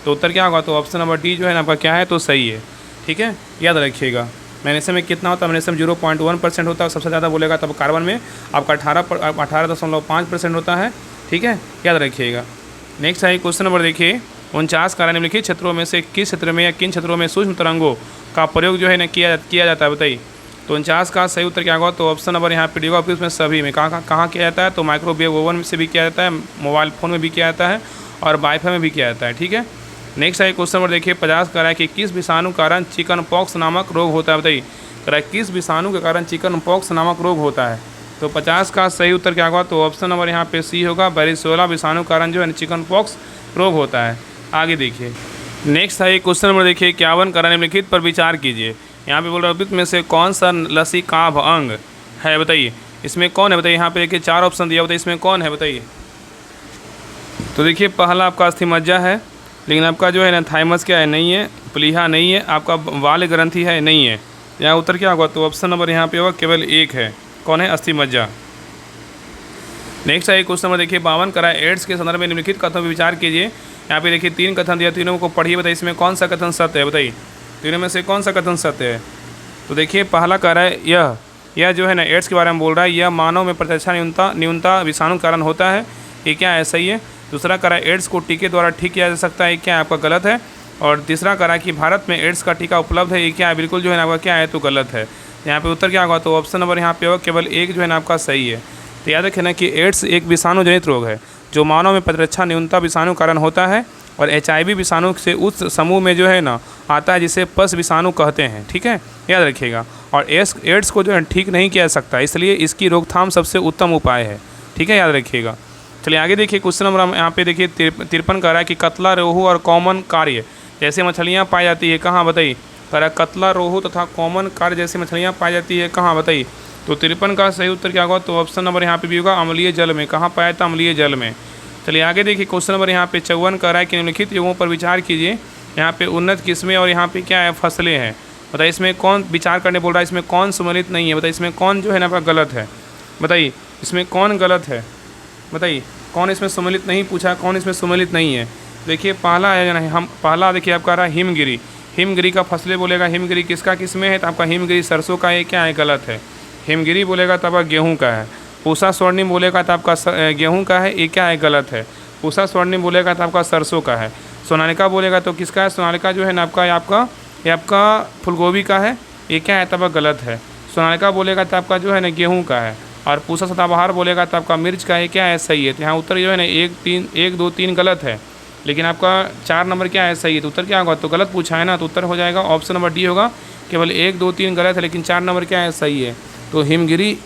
तो उत्तर क्या होगा, तो ऑप्शन नंबर डी जो है ना आपका क्या है, तो सही है। ठीक है, याद रखिएगा। मैग्नीशियम में कितना होता है, मैग्नीशियम 0.1% होता है, सबसे ज़्यादा बोलेगा तब कार्बन में आपका 18.5% होता है। ठीक है, याद रखिएगा। नेक्स्ट है क्वेश्चन नंबर देखिए 49 का निम्नलिखित क्षेत्रों में से किस क्षेत्र में या किन क्षेत्रों में सूक्ष्म तरंगों का प्रयोग जो है ना किया जाता है बताइए। तो 49 का सही उत्तर क्या होगा, तो ऑप्शन नंबर यहाँ पे डी होगा। उसमें सभी में कहाँ किया जाता है, तो माइक्रोवेव ओवन से भी किया जाता है, मोबाइल फ़ोन में भी किया जाता है और वाईफाई में भी किया जाता है। ठीक है, नेक्स्ट है क्वेश्चन नंबर देखिए 50 का है कि किस विषाणु कारण चिकन पॉक्स नामक रोग होता है बताइए। किस विषाणु के कारण चिकन पॉक्स नामक रोग होता है। तो 50 का सही उत्तर क्या होगा, तो ऑप्शन नंबर यहाँ पे सी होगा। वारिसोला विषाणु कारण जो है चिकन पॉक्स रोग होता है। आगे देखिए नेक्स्ट है क्वेश्चन नंबर देखिए 51 का निम्नलिखित पर विचार कीजिए। यहाँ पे बोल रहा है में से कौन सा लसिकाभ अंग है बताइए। इसमें कौन है बताइए। यहाँ पे देखिए 4 ऑप्शन दिया बताइए, इसमें कौन है बताइए। तो देखिए पहला आपका अस्थिमज्जा है, लेकिन आपका जो है ना थाइमस क्या है, नहीं है। प्लीहा नहीं है, आपका वाल ग्रंथि है, नहीं है। यहाँ उत्तर क्या होगा, तो ऑप्शन नंबर यहाँ पे होगा केवल एक है, कौन है, अस्थिमज्जा। नेक्स्ट है क्वेश्चन नंबर देखिए 52 का एड्स के संदर्भ में निम्नलिखित कथनों पर विचार कीजिए। यहाँ पे देखिए 3 कथन दिया, तीनों को पढ़िए बताइए इसमें कौन सा कथन सत्य है बताइए। तीनों में से कौन सा कथन सत्य है। तो देखिए पहला कह रहा है यह जो है ना एड्स के बारे में बोल रहा है, यह मानव में प्रतिरक्षा न्यूनता विषाणु कारण होता है, ये क्या है, सही है। दूसरा कह रहा है एड्स को टीके द्वारा ठीक किया जा सकता है, क्या है आपका गलत है। और तीसरा कह रहा है कि भारत में एड्स का टीका उपलब्ध है, ये क्या है, बिल्कुल जो है ना आपका क्या है, तो गलत है। यहाँ पे उत्तर क्या होगा, तो ऑप्शन नंबर यहाँ पे होगा केवल एक जो है ना आपका सही है। तो याद रखें ना कि एड्स एक विषाणु जनित रोग है जो मानव में प्रतिरक्षा न्यूनता विषाणु कारण होता है, और HIV विषाणु से उस समूह में जो है ना आता है जिसे पस विषाणु कहते हैं। ठीक है, याद रखिएगा। और एड्स को जो है ठीक नहीं किया जा सकता, इसलिए इसकी रोकथाम सबसे उत्तम उपाय है। ठीक है, याद रखिएगा। चलिए आगे देखिए क्वेश्चन नंबर हम यहाँ पे देखिए 53 का रहा है कि कतला, रोहू और कॉमन कार्य जैसे मछलियाँ पाई जाती है, कहाँ बताइए। कह रहा है कतला, रोहू तथा कॉमन कार्य जैसी मछलियाँ पाई जाती है, कहाँ बताइए। तो 53 का सही उत्तर क्या होगा, तो ऑप्शन नंबर यहाँ पे भी होगा अम्लीय जल में। कहाँ पाया था, अम्लीय जल में। चलिए आगे देखिए क्वेश्चन नंबर यहाँ पे 54 का रहा है कि निम्नलिखित युगों पर विचार कीजिए। यहाँ पे उन्नत किस्में और यहाँ पे क्या है, फसलें हैं। बताइए इसमें कौन विचार करने बोल रहा है, इसमें कौन सम्मिलित नहीं है। बताइए इसमें कौन जो है ना आपका गलत है। बताइए इसमें कौन गलत है, बताइए कौन इसमें सम्मिलित नहीं पूछा, कौन इसमें सम्मिलित नहीं है। देखिए पहला है ना, हम पहला देखिए आपका रहा हिमगिरी। हिमगिरी का फसलें बोलेगा, हिमगिरी किसका किसमें है, तो आपका हिमगिरी सरसों का है, क्या है, गलत है। हिमगिरी बोलेगा तब आपका गेहूँ का है। पूसा स्वर्णिम बोलेगा तो आपका गेहूँ का है, ये क्या है, गलत है। पूसा स्वर्णिम बोलेगा तो आपका सरसों का है। सोनालिका बोलेगा तो किसका है, सोनालिका जो है ना आपका ये आपका फूलगोभी का है, ये क्या है, तब गलत है। सोनालिका बोलेगा तो आपका जो है ना गेहूँ का है। और पूसा सदाबहार बोलेगा तो आपका मिर्च का है, क्या है, सही है। तो यहाँ उत्तर जो है ना 1 2 3 गलत है, लेकिन आपका 4 नंबर क्या है, सही है। तो उत्तर क्या होगा, तो गलत पूछा है ना, तो उत्तर हो जाएगा ऑप्शन नंबर डी होगा केवल 1 2 3 गलत है, लेकिन 4 नंबर क्या है, सही है। तो हिमगिरी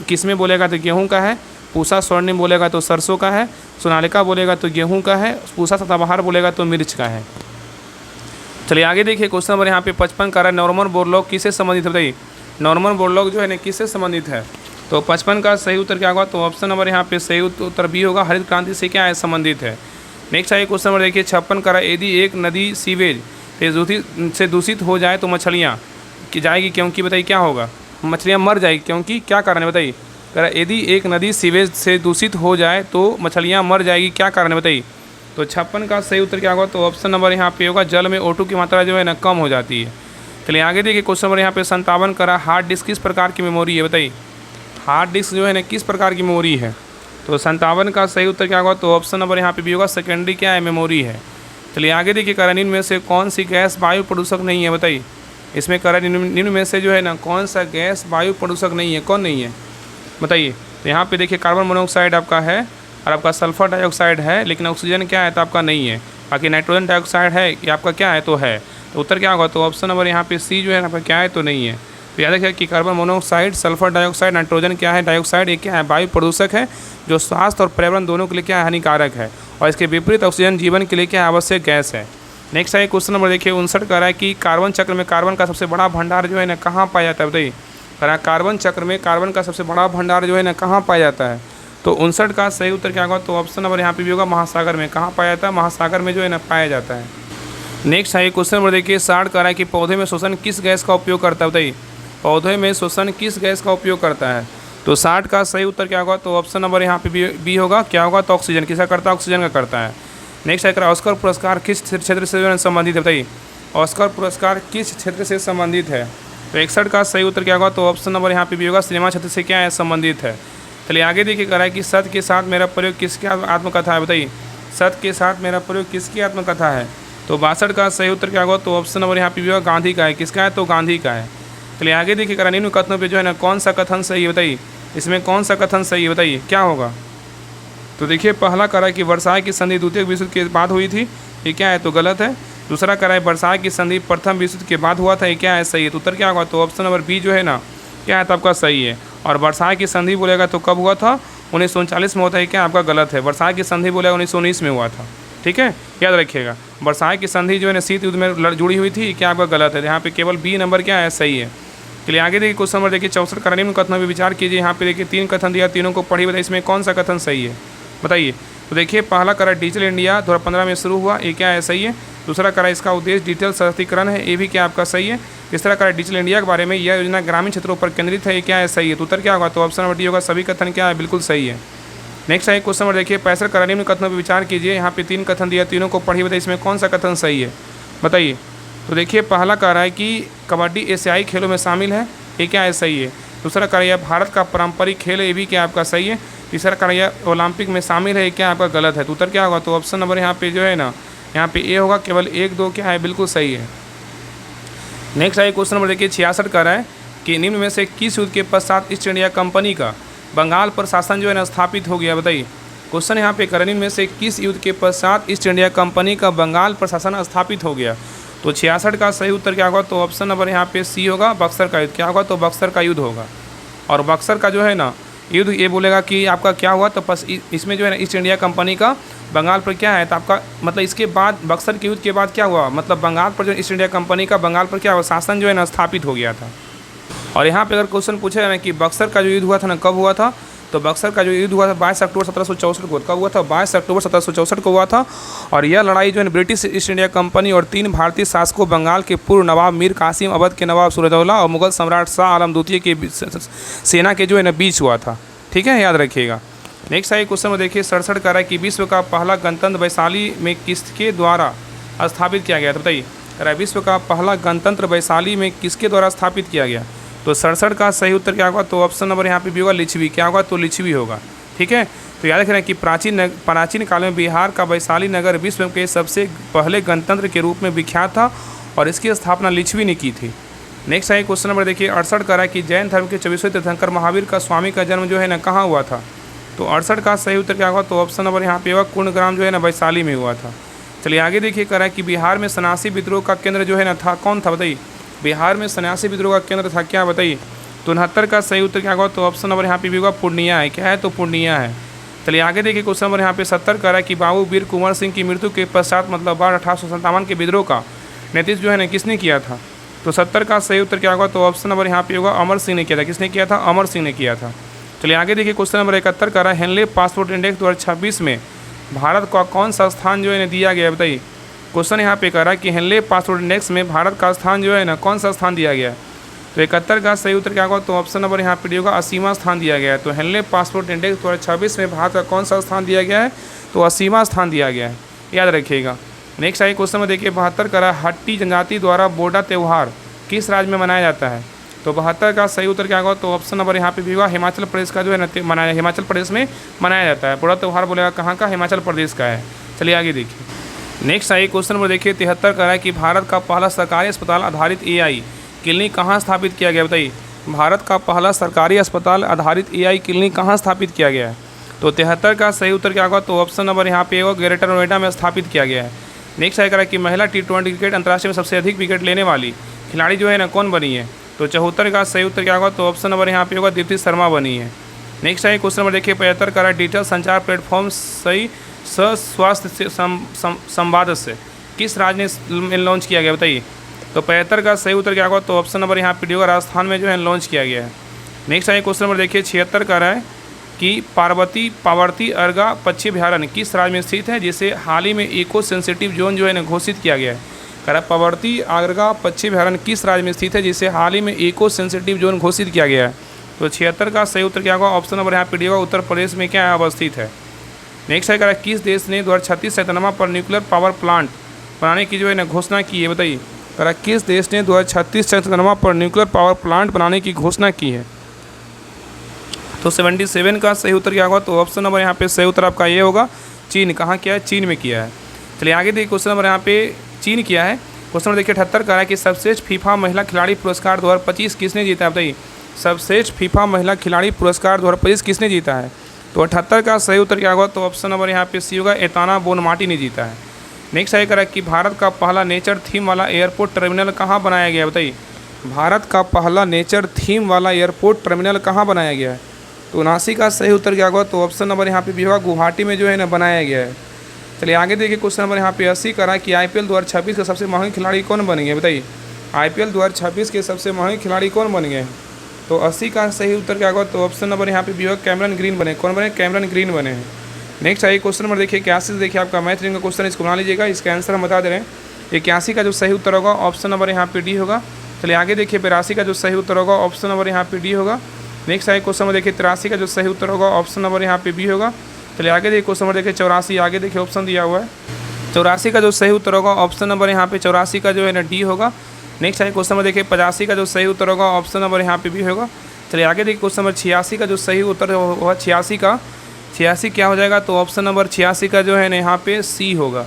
किस में बोलेगा तो गेहूँ का है, पूसा स्वर्णिम बोलेगा तो सरसों का है, सोनालिका बोलेगा तो गेहूँ का है, पूसा सदाबहार बोलेगा तो मिर्च का है। चलिए आगे देखिए क्वेश्चन नंबर यहाँ पे 55 का रहा है, नॉर्मन बोरलॉग किससे संबंधित है, बताइए। नॉर्मन बोरलॉग जो है ना किससे संबंधित है, तो 55 का सही उत्तर क्या होगा, तो ऑप्शन नंबर यहाँ पे सही उत्तर बी होगा, हरित क्रांति से क्या है, संबंधित है। नेक्स्ट आइए क्वेश्चन नंबर देखिए 56 का रहा है, यदि एक नदी सीवेज से दूषित हो जाए तो मछलियाँ की जाएगी, क्योंकि बताइए क्या होगा, मछलियाँ मर जाएगी, क्योंकि क्या कारण है बताइए। कह रहा यदि एक नदी सीवेज से दूषित हो जाए तो मछलियाँ मर जाएगी, क्या कारण है बताइए। तो 56 का सही उत्तर क्या होगा, तो ऑप्शन नंबर यहाँ पे होगा, जल में O2 की मात्रा जो है ना कम हो जाती है। चलिए आगे देखिए क्वेश्चन नंबर यहाँ पे 57 का रहा, हार्ड डिस्क किस प्रकार की मेमोरी है, बताइए। हार्ड डिस्क जो है ना किस प्रकार की मेमोरी है, तो 57 का सही उत्तर क्या होगा, तो ऑप्शन नंबर यहाँ पे भी होगा, सेकेंडरी क्या है, मेमोरी है। चलिए आगे देखिए कह रहा निम्न में से कौन सी गैस वायु प्रदूषक नहीं है, बताइए। इसमें कह रहा निम्न में से जो है ना कौन सा गैस वायु प्रदूषक नहीं है, कौन नहीं है बताइए। तो यहाँ पे देखिए कार्बन मोनोऑक्साइड आपका है और आपका सल्फर डाइऑक्साइड है, लेकिन ऑक्सीजन क्या है तो आपका नहीं है। बाकी नाइट्रोजन डाइऑक्साइड है कि आपका क्या है तो है, तो उत्तर क्या होगा, तो ऑप्शन नंबर यहाँ पे सी जो है आपका क्या है तो नहीं है। तो याद रखिए कि carbon monoxide, sulphur dioxide, nitrogen क्या है डाइऑक्साइड, एक क्या है वायु प्रदूषक है, जो स्वास्थ्य और पर्यावरण दोनों के लिए क्या है हानिकारक है, और इसके विपरीत ऑक्सीजन जीवन के लिए क्या है आवश्यक गैस है। नेक्स्ट है क्वेश्चन नंबर देखिए 59 का रहा है कि कार्बन चक्र में कार्बन का सबसे बड़ा भंडार जो है ना कहाँ पाया जाता है, बताइए। कह रहा कार्बन चक्र में कार्बन का सबसे बड़ा भंडार जो है ना कहाँ पाया जाता है, तो 59 का सही उत्तर क्या होगा, तो ऑप्शन नंबर यहाँ पे भी होगा, महासागर में। कहाँ पाया जाता है, महासागर में जो है ना पाया जाता है। नेक्स्ट है क्वेश्चन नंबर देखिए 60 का रहा है कि पौधे में श्वसन किस गैस का उपयोग करता है, बताइए। पौधे में श्वसन किस गैस का उपयोग करता है, तो 60 का सही उत्तर क्या होगा, तो ऑप्शन नंबर यहाँ पे बी होगा, क्या होगा, तो ऑक्सीजन। किसका करता है, ऑक्सीजन का करता है। नेक्स्ट है ऑस्कर पुरस्कार किस क्षेत्र से संबंधित है, बताइए। ऑस्कर पुरस्कार किस क्षेत्र से संबंधित है, तो 61 का सही उत्तर क्या होगा, तो ऑप्शन नंबर यहाँ पे भी होगा, सिनेमा क्षेत्र से क्या है संबंधित है। चलिए आगे देखिए कह रहा है कि सत्य के साथ मेरा प्रयोग किसकी आत्मकथा है, बताइए। सत्य के साथ मेरा प्रयोग किसकी आत्मकथा है, तो 62 का सही उत्तर क्या होगा, तो ऑप्शन नंबर यहाँ पे भी होगा, गांधी का है। किसका है, तो गांधी का है। चलिए आगे देखिए कह रहा है निम्न कथनों पे जो है ना कौन सा कथन सही है, बताइए। इसमें कौन सा कथन सही है, बताइए क्या होगा। तो देखिए पहला कह रहा है कि वर्साई की संधि द्वितीय विश्व युद्ध के बाद हुई थी, ये क्या है, तो गलत है। दूसरा कह रहा है वर्साई की संधि प्रथम विश्व युद्ध के बाद हुआ था, ये क्या है, सही है। तो उत्तर क्या होगा, तो ऑप्शन नंबर बी जो है ना क्या है, तो आपका सही है। और वर्साई की संधि बोलेगा तो कब हुआ था, 1939 में होता है, क्या आपका गलत है। वर्साई की संधि बोलेगा 1919 में हुआ था, ठीक है, याद रखिएगा। वर्साई की संधि जो है ना शीत युद्ध में जुड़ी हुई थी, क्या आपका गलत है। यहाँ पे केवल बी नंबर क्या है, सही है। चलिए आगे देखिए क्वेश्चन नंबर देखिए 64 का निम्न कथनों पर विचार कीजिए। यहाँ पे देखिए 3 कथन दिया, तीनों को पढ़िए, बताइए इसमें कौन सा कथन सही है, बताइए। तो देखिए पहला करा डिजिटल इंडिया 2015 में शुरू हुआ, ये क्या है, सही है। दूसरा करा इसका उद्देश्य डिजिटल सशक्तिकरण है, ये भी क्या आपका सही है। तीसरा करा डिजिटल इंडिया के बारे में, यह योजना ग्रामीण क्षेत्रों पर केंद्रित है, ये क्या है, सही है। तो उत्तर क्या होगा, तो ऑप्शन नंबर डी होगा, सभी कथन क्या है, बिल्कुल सही है। नेक्स्ट है क्वेश्चन नंबर देखिए 65 का निम्न कथनों पर विचार कीजिए। यहाँ पे 3 कथन दिया, तीनों को पढ़िए, बताइए इसमें कौन सा कथन सही है, बताइए। तो देखिए पहला कह रहा है कि कबड्डी एशियाई खेलों में शामिल है, ये क्या है, सही है। दूसरा कह रहा है भारत का पारंपरिक खेल है, ये भी क्या आपका सही है। तीसरा कह रहा है ओलंपिक में शामिल है, ये क्या आपका गलत है। तो उत्तर क्या होगा, तो ऑप्शन नंबर यहाँ पे जो है ना यहाँ पे ए होगा, केवल 1 2 क्या है, बिल्कुल सही है। नेक्स्ट है क्वेश्चन नंबर देखिए 66 का रहा है कि निम्न में से किस युद्ध के पश्चात ईस्ट इंडिया कंपनी का बंगाल पर शासन जो है ना स्थापित हो गया, बताइए। क्वेश्चन यहाँ पे निम्न में से किस युद्ध के पश्चात ईस्ट इंडिया कंपनी का बंगाल पर शासन स्थापित हो गया, तो 66 का सही उत्तर क्या होगा, तो ऑप्शन नंबर यहाँ पे सी होगा, बक्सर का युद्ध। क्या होगा, तो बक्सर का युद्ध होगा। और बक्सर का जो है ना युद्ध ये बोलेगा कि आपका क्या हुआ, तो इसमें जो है ना ईस्ट इंडिया कंपनी का बंगाल पर क्या है, तो आपका मतलब इसके बाद बक्सर के युद्ध के बाद क्या हुआ, मतलब बंगाल पर जो ईस्ट इंडिया कंपनी का बंगाल पर क्या हुआ, शासन जो है ना स्थापित हो गया था। और यहाँ पे अगर क्वेश्चन पूछेगा ना कि बक्सर का जो युद्ध हुआ था ना कब हुआ था, तो बक्सर का जो युद्ध हुआ था 22 अक्टूबर 1764 को। कब हुआ था, 22 अक्टूबर 1764 को हुआ था। और यह लड़ाई जो है ब्रिटिश ईस्ट इंडिया कंपनी और 3 भारतीय शासकों, बंगाल के पूर्व नवाब मीर कासिम, अवध के नवाब सूरजदौला और मुगल सम्राट शाह आलम द्वितीय के सेना के जो है ना बीच हुआ था, ठीक है, याद रखिएगा। नेक्स्ट है क्वेश्चन में देखिए 67 का रहा है कि विश्व का पहला गणतंत्र वैशाली में किसके द्वारा स्थापित किया गया, तो बताइए। कह रहा है विश्व का पहला गणतंत्र वैशाली में किसके द्वारा स्थापित किया गया, तो 67 का सही उत्तर क्या होगा, तो ऑप्शन नंबर यहाँ पे भी होगा, लिच्छवी। क्या होगा, तो लिच्छवी होगा, ठीक है। तो याद रखना कि प्राचीन काल में बिहार का वैशाली नगर विश्व के सबसे पहले गणतंत्र के रूप में विख्यात था और इसकी स्थापना लिच्छवी ने की थी। नेक्स्ट है क्वेश्चन नंबर देखिए 68 का रहा है कि जैन धर्म के 24वें तीर्थंकर महावीर का स्वामी का जन्म जो है ना कहाँ हुआ था, तो 68 का सही उत्तर क्या होगा, तो ऑप्शन नंबर यहाँ पे होगा, कुंडग्राम जो है ना वैशाली में हुआ था। चलिए आगे देखिए कह रहा है कि बिहार में सनासी विद्रोह का केंद्र जो है ना था, कौन था, बताइए। बिहार में सन्यासी विद्रोह का केंद्र था क्या, बताइए। तो 69 का सही उत्तर क्या होगा, तो ऑप्शन नंबर यहाँ पे भी होगा पूर्णिया है। क्या है, तो पूर्णिया है। चलिए आगे देखिए क्वेश्चन नंबर यहाँ पे 70 का है कि बाबू वीर कुंवर सिंह की मृत्यु के पश्चात मतलब बाढ़ 1857 के विद्रोह का नेतृत्व जो है ना किसने किया था। तो 70 का सही उत्तर क्या होगा, तो ऑप्शन नंबर यहाँ पे होगा अमर सिंह ने किया था। किसने किया था, अमर सिंह ने किया था। चलिए आगे देखिए क्वेश्चन नंबर 71 का है हेनले पासपोर्ट इंडेक्स 2026 में भारत का कौन सा स्थान जो है दिया गया है, बताइए। क्वेश्चन यहाँ पे कह रहा है कि हेनले पासपोर्ट इंडेक्स में भारत का स्थान जो है ना कौन सा स्थान दिया गया है। तो 71 का सही उत्तर क्या होगा, तो ऑप्शन नंबर यहाँ पे होगा 80वां स्थान दिया गया है। तो हेनले पासपोर्ट इंडेक्स 2026 में भारत का कौन सा स्थान दिया गया है, तो 80वां स्थान दिया गया है, याद रखिएगा। नेक्स्ट आइए क्वेश्चन में देखिए 72 का हट्टी जनजाति द्वारा बोडा त्यौहार किस राज्य में मनाया जाता है। तो 72 का सही उत्तर क्या होगा, तो ऑप्शन नंबर यहाँ पे भी होगा हिमाचल प्रदेश का जो है ना मनाया, हिमाचल प्रदेश में मनाया जाता है। बोडा त्यौहार बोलेगा कहाँ का, हिमाचल प्रदेश का है। चलिए आगे देखिए नेक्स्ट आइए क्वेश्चन नंबर देखिए 73 का है कि भारत का पहला सरकारी अस्पताल आधारित AI क्लिनिक कहाँ स्थापित किया गया, बताइए। भारत का पहला सरकारी अस्पताल आधारित AI क्लिनिक कहाँ स्थापित किया गया है। तो 73 का सही उत्तर क्या होगा, तो ऑप्शन नंबर यहाँ पे होगा ग्रेटर नोएडा में स्थापित किया गया है। नेक्स्ट आएगा कि महिला T20 क्रिकेट अंतर्राष्ट्रीय में सबसे अधिक विकेट लेने वाली खिलाड़ी जो है ना कौन बनी है। तो 74 का सही उत्तर क्या होगा, तो ऑप्शन नंबर यहाँ पे होगा दीप्ति शर्मा बनी है। नेक्स्ट आइए क्वेश्चन नंबर देखिए 75 का डिजिटल संचार प्लेटफॉर्म सही स्वास्थ्य संवाद से किस राज्य ने लॉन्च किया गया, बताइए। तो 75 का सही उत्तर क्या होगा, तो ऑप्शन नंबर यहाँ पे होगा राजस्थान में जो है लॉन्च किया गया है। नेक्स्ट आइए क्वेश्चन नंबर देखिए 76 का है कि पावर्ती अर्गा पक्षी अभयारण्य किस राज्य में स्थित है जिसे हाल ही में इको सेंसिटिव जोन जो है ना घोषित किया गया है। कह रहा पावर्ती अर्गा पक्षी अभयारण्य किस राज्य में स्थित है जिसे हाल ही में इको सेंसिटिव जोन घोषित किया गया है। तो 76 का सही उत्तर क्या होगा, ऑप्शन नंबर यहाँ पे होगा उत्तर प्रदेश में क्या अवस्थित है। नेक्स्ट है कह रहा किस देश ने 2036 सैतनमा पर न्यूक्लियर पावर प्लांट बनाने की जो है ना घोषणा की है, बताइए। कह रहा किस देश ने 2036 सैतनमा पर न्यूक्लियर पावर प्लांट बनाने की घोषणा की है। तो 77 का सही उत्तर क्या होगा, तो ऑप्शन नंबर यहाँ पे सही उत्तर आपका ये होगा चीन। कहाँ किया है, चीन में किया है। चलिए आगे देखिए क्वेश्चन नंबर यहाँ पे चीन किया है। क्वेश्चन नंबर देखिए 78 का है कि सर्वश्रेष्ठ फीफा महिला खिलाड़ी पुरस्कार 2025 किसने जीता है, बताइए। सर्वश्रेष्ठ फीफा महिला खिलाड़ी पुरस्कार 2025 किसने जीता है। तो 78 का सही उत्तर क्या होगा, तो ऑप्शन नंबर यहाँ पे सी होगा एताना बोनमाटी ने जीता है। नेक्स्ट आगे करा कि भारत का पहला नेचर थीम वाला एयरपोर्ट टर्मिनल कहाँ बनाया गया है, बताइए। भारत का पहला नेचर थीम वाला एयरपोर्ट टर्मिनल कहाँ बनाया गया है। तो 79 का सही उत्तर क्या होगा, तो ऑप्शन नंबर यहाँ पे भी होगा गुवाहाटी में जो है ना बनाया गया है। चलिए आगे देखिए क्वेश्चन नंबर यहाँ पे 80 करा कि IPL 2026 के सबसे महंगे खिलाड़ी कौन बन गए, बताइए। IPL 2026 के सबसे महंगे खिलाड़ी कौन बन गए। तो 80 का सही उत्तर क्या होगा, तो ऑप्शन नंबर यहाँ पे भी होगा कैमरन ग्रीन बने। कौन बने, कैमरन ग्रीन बने हैं। नेक्स्ट आइए क्वेश्चन नंबर देखिए 81 देखिए आपका मैथ रीजनिंग का क्वेश्चन, इसको बना लीजिएगा। इसका आंसर हम बता दे रहे हैं। 81 का जो सही उत्तर होगा ऑप्शन नंबर यहाँ पे डी होगा। चलिए आगे देखिए 82 का जो सही उत्तर होगा ऑप्शन नंबर यहाँ पे डी होगा। नेक्स्ट आइए क्वेश्चन नंबर देखिए 83 का जो सही उत्तर होगा ऑप्शन नंबर यहाँ पे बी होगा। चलिए आगे देखिए क्वेश्चन नंबर देखिए 84, आगे देखिए ऑप्शन दिया हुआ है। 84 का जो सही उत्तर होगा ऑप्शन नंबर यहाँ पे 84 का जो है ना डी होगा। नेक्स्ट आइए क्वेश्चन नंबर देखिए 85 का जो सही उत्तर होगा ऑप्शन नंबर यहाँ पे भी होगा। चलिए आगे देखिए क्वेश्चन नंबर 86 का जो सही उत्तर होगा 86 क्या हो जाएगा, तो ऑप्शन नंबर 86 का जो है ना यहाँ पे सी होगा।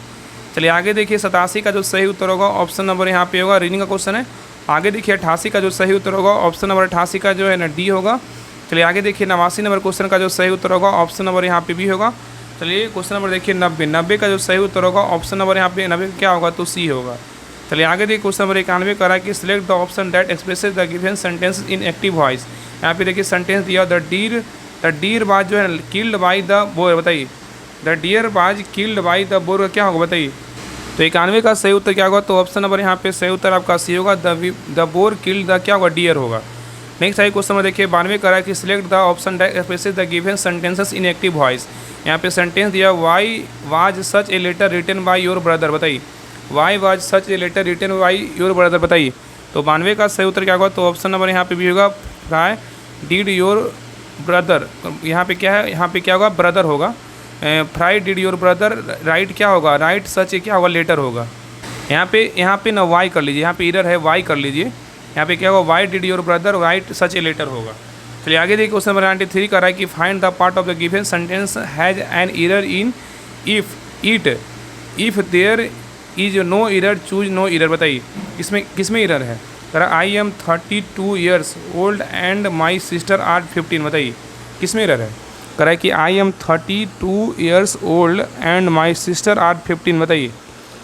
चलिए आगे देखिए 87 का जो सही उत्तर होगा ऑप्शन नंबर यहाँ पे होगा, रीडिंग का क्वेश्चन है। आगे देखिए 88 का जो सही उत्तर होगा ऑप्शन नंबर 88 का जो है ना डी होगा। चलिए आगे देखिए 89 नंबर क्वेश्चन का जो सही उत्तर होगा ऑप्शन नंबर यहाँ पे भी होगा। चलिए क्वेश्चन नंबर देखिए 90 का जो सही उत्तर होगा ऑप्शन नंबर यहाँ पे 90 क्या होगा, तो सी होगा। चलिए आगे देखिए क्वेश्चन नंबर 91 कह रहा है कि select the option that expresses the given sentence in active voice. यहाँ पे देखिए सेंटेंस दिया द डीर बाज जो है किल्ड बाई द बोर, बताइए। द डियर बाज किल्ड बाई द बोर क्या होगा, बताइए। तो 91 का सही उत्तर क्या होगा, तो ऑप्शन नंबर यहाँ पे सही उत्तर आपका सी होगा, द बोर किल्ड द क्या होगा, डियर होगा। नेक्स्ट आई क्वेश्चन में देखिए 92 करा है कि select the option that expresses the given sentences in active voice. यहाँ पे सेंटेंस दिया why was such a letter written by your brother, बताइए। Why was such a letter written by your brother, बताइए। तो 92 का सही उत्तर क्या होगा, तो ऑप्शन नंबर यहाँ पे भी होगा फ्राई डिड योर ब्रदर। यहाँ पे क्या है, यहाँ पे क्या होगा, ब्रदर होगा। Fry did your brother right क्या होगा, राइट सच क्या होगा, लेटर होगा। यहाँ पे ना वाई कर लीजिए, यहाँ पे इरर है, वाई कर लीजिए। यहाँ पे क्या होगा, why did your brother write such a letter होगा। चलिए आगे देखिए क्वेश्चन नंबर 93 कर रहा है कि find the part of the given sentence has an error in if there is no error choose no error, बताइए। इसमें किसमें इरर है, कह रहा I am 32 years old and my sister are 15, बताइए किसमें इरर है। कह रहा है कि I am 32 years old and my sister are 15, बताइए।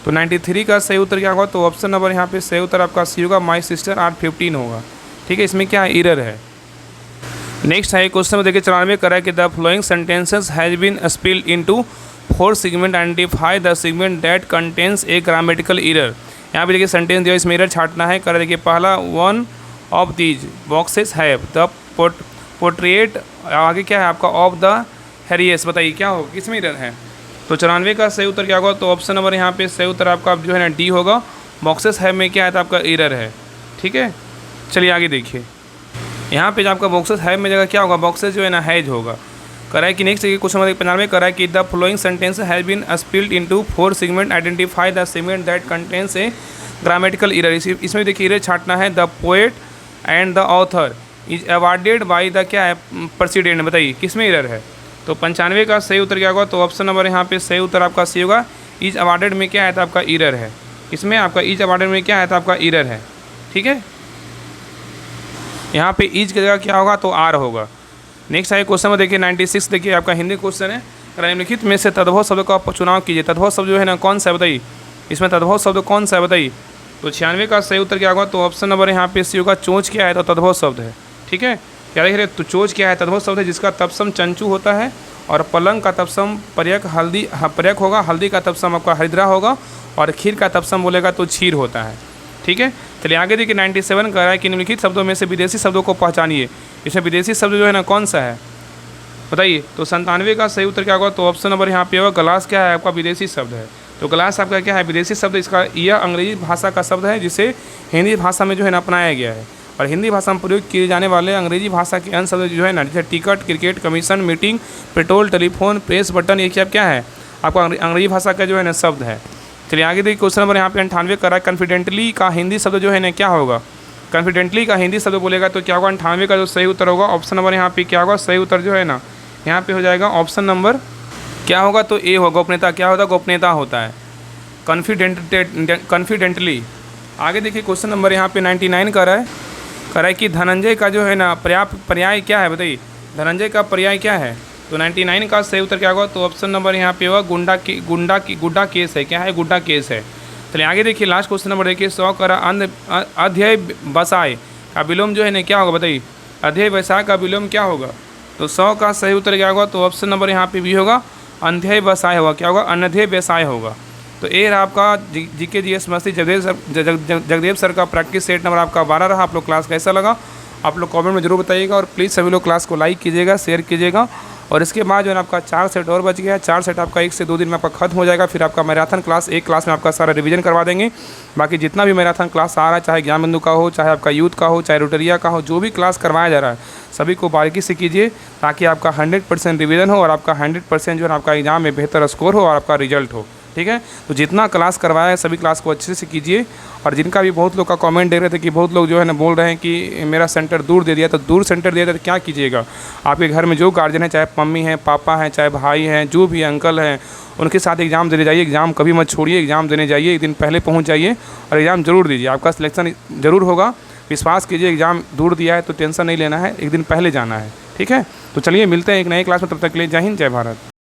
तो 93 का सही उत्तर क्या होगा? तो ऑप्शन नंबर यहाँ पे सही उत्तर आपका सी होगा, माई सिस्टर आर 15 होगा। ठीक है, इसमें क्या एरर है। नेक्स्ट है क्वेश्चन में देखिए 94 करा कि the following sentences has been split into 4 segment, identify the segment that contains a grammatical error. यहाँ पे देखिए सेंटेंस दिया, इसमें एरर छाटना है। करा देखिए पहला, one of these boxes have the portrait, आगे क्या है आपका ऑफ द हैरियस, बताइए क्या होगा, किसमें एरर है? तो 94 का सही उत्तर क्या होगा? तो ऑप्शन नंबर यहाँ पे सही उत्तर आपका जो है ना डी होगा, बॉक्सेस है में क्या है तो आपका एरर है। ठीक है, चलिए आगे देखिए। यहाँ पे जो आपका बॉक्सेस है में जगह क्या होगा, बॉक्सेस जो है ना हैज होगा। करा है कि नेक्स्ट क्वेश्चन नंबर 95 करा है कि the following sentence has been split into 4 segment, identify the segment that contains a grammatical error. इसमें देखिए एरर छाटना है। The poet and the author is awarded by the क्या है प्रेसिडेंट, बताइए किसमें एरर है? तो 95 का सही उत्तर क्या होगा? तो ऑप्शन नंबर यहाँ पे सही उत्तर आपका सी होगा, इज अवार्डेड में क्या है तो आपका एरर है। इसमें आपका इज अवार्डेड में क्या है तो आपका एरर है। ठीक है, यहाँ पे इज की जगह क्या होगा तो आर होगा। नेक्स्ट है क्वेश्चन में देखिए 96 देखिए आपका हिंदी क्वेश्चन है। निम्नलिखित में से तद्भव शब्द का चुनाव कीजिए। तद्भव शब्द जो है ना कौन सा है बताइए, इसमें तद्भव शब्द कौन सा है बताइए? तो 96 का सही उत्तर क्या होगा? तो ऑप्शन नंबर यहाँ पे सी होगा, चोंच क्या है तो तद्भव शब्द है। ठीक है, क्या देख रहे? तो चोंच क्या है? तद्भव शब्द है जिसका तत्सम चंचू होता है, और पलंग का तत्सम पर्यक हल्दी पर्यक होगा, हल्दी का तत्सम आपका हरिद्रा होगा, और खीर का तत्सम बोलेगा तो क्षीर होता है। ठीक है, चलिए आगे देखिए 97 कह रहा है कि निम्नलिखित शब्दों में से विदेशी शब्दों को पहचानिए। इसमें विदेशी शब्द जो है ना कौन सा है बताइए? तो 97 का सही उत्तर क्या होगा? तो ऑप्शन नंबर यहाँ पे होगा, ग्लास क्या है आपका विदेशी शब्द है। तो ग्लास आपका क्या है विदेशी शब्द, इसका यह अंग्रेजी भाषा का शब्द है जिसे हिंदी भाषा में जो है ना अपनाया गया है। और हिंदी भाषा में प्रयोग किए जाने वाले अंग्रेजी भाषा के अन्य शब्द जो है ना, जैसे ticket, cricket, commission, meeting, petrol, telephone, press button, ये क्या है आपका अंग्रेजी भाषा का जो है ना शब्द है। चलिए आगे देखिए क्वेश्चन नंबर यहाँ पे 98 करा है। कॉन्फिडेंटली का हिंदी शब्द जो है ना क्या होगा? कॉन्फिडेंटली का हिंदी शब्द बोलेगा तो क्या होगा? 98 का जो सही उत्तर होगा ऑप्शन नंबर यहाँ पे क्या होगा? सही उत्तर जो है ना यहाँ पे हो जाएगा ऑप्शन नंबर क्या होगा? तो ए होगा, गोपनीयता। क्या होता है? गोपनीयता होता है कॉन्फिडेंटली। आगे देखिए क्वेश्चन नंबर यहाँ पे 99 करा है कि धनंजय का जो है ना पर्याय क्या है बताइए? धनंजय का पर्याय क्या है? तो 99 का सही उत्तर क्या होगा? तो ऑप्शन नंबर यहाँ पे होगा गुड्डा केस है। क्या है? गुड्डा केस है। चलिए आगे देखिए लास्ट क्वेश्चन नंबर देखिए 100 करा अध्यय बसाय का विलोम जो है ना क्या होगा बताइए? अध्यय बसाय का विलोम क्या होगा? तो 100 का सही उत्तर क्या होगा? तो ऑप्शन नंबर यहाँ पे भी होगा, अध्यय बसाय होगा। क्या होगा? अनध्यय व्यवसाय होगा। तो ये रहा आपका जीके जीएस मस्ती जगदेव सर का प्रैक्टिस सेट नंबर आपका 12 रहा। आप लोग क्लास कैसा लगा आप लोग कमेंट में जरूर बताइएगा, और प्लीज़ सभी लोग क्लास को लाइक कीजिएगा, शेयर कीजिएगा। और इसके बाद जो है आपका 4 सेट और बच गया। 4 सेट आपका 1 से 2 दिन में आपका खत्म हो जाएगा। फिर आपका मैराथन क्लास एक क्लास में आपका सारा रिवीजन करवा देंगे। बाकी जितना भी मैराथन क्लास आ रहा है, चाहे ज्ञान बिंदु का हो, चाहे आपका यूथ का हो, चाहे रोटरिया का हो, जो भी क्लास करवाया जा रहा है सभी को बारीकी से कीजिए, ताकि आपका 100% रिवीजन हो और आपका 100% जो है आपका एग्जाम में बेहतर स्कोर हो और आपका रिजल्ट हो। ठीक है, तो जितना क्लास करवाया है सभी क्लास को अच्छे से कीजिए। और जिनका भी बहुत लोग का कमेंट दे रहे थे कि बहुत लोग जो है ना बोल रहे हैं कि मेरा सेंटर दूर दे दिया, तो दूर सेंटर दिया तो क्या कीजिएगा? आपके घर में जो गार्जियन है, चाहे मम्मी हैं, पापा हैं, चाहे भाई हैं, जो भी अंकल हैं, उनके साथ एग्ज़ाम देने जाइए। एग्ज़ाम कभी मत छोड़िए, एग्ज़ाम देने जाइए, एक दिन पहले पहुँच जाइए और एग्ज़ाम ज़रूर दीजिए। आपका सिलेक्शन ज़रूर होगा, विश्वास कीजिए। एग्ज़ाम दूर दिया है तो टेंशन नहीं लेना है, एक दिन पहले जाना है। ठीक है, तो चलिए मिलते हैं एक नए क्लास में, तब तक के लिए जय हिंद, जय भारत।